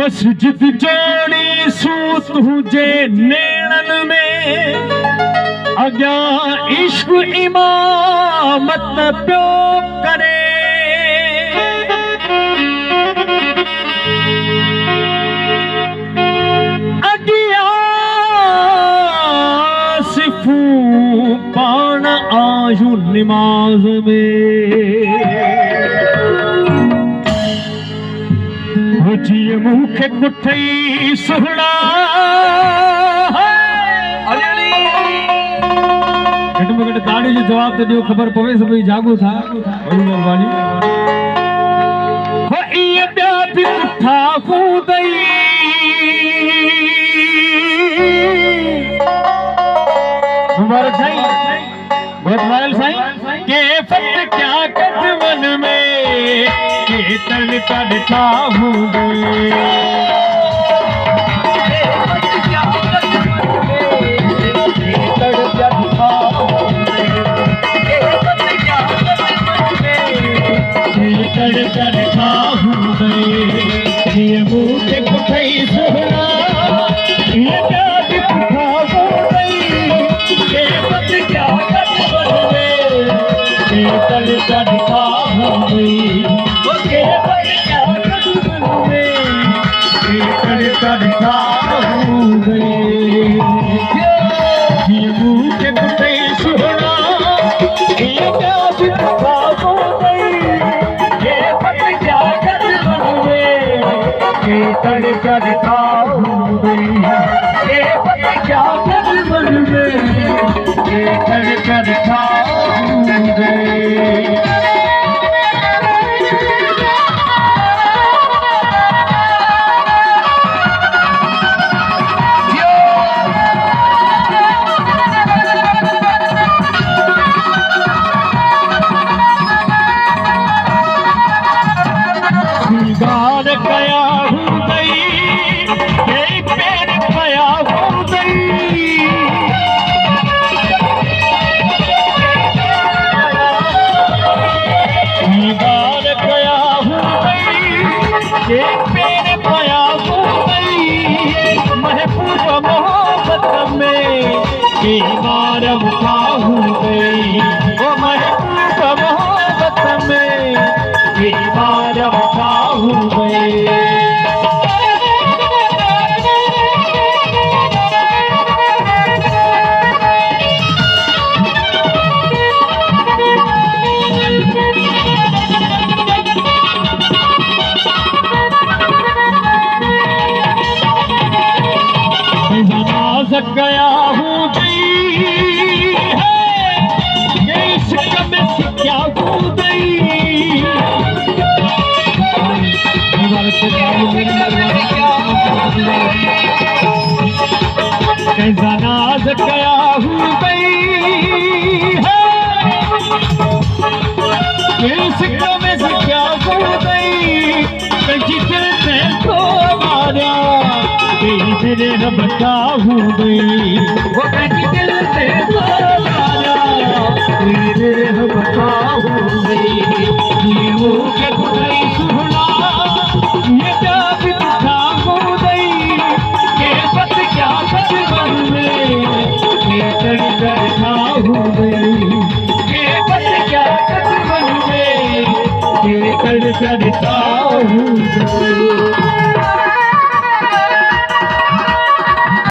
मस्जिद जोड़ी सू तुझे नेणन में अग्या इश्क इमामत प्यो करे अग्या सिफू पान आयु निमाज में जी मुखे कुठई सुहना घट में घट दाड़ी जो जवाब तो दियो खबर पवे से भाई जागो था बड़ी मेहरबानी हो ये प्या भी उठा कूदई मुबारक साईं बहुत वायल साईं के फत क्या कदमन में के तन कड़ता हूँ गया हूँ क्या कैसा नाज गया हूँ में से क्या तेरे बता हूँ गई वो दिल से तेरे बता हूँ गई के खुदाई सुना ये क्या बिता हो गई के पत क्या बचपन में ये करता हूँ गई के पत क्या बचपन में ये करता हूँ गई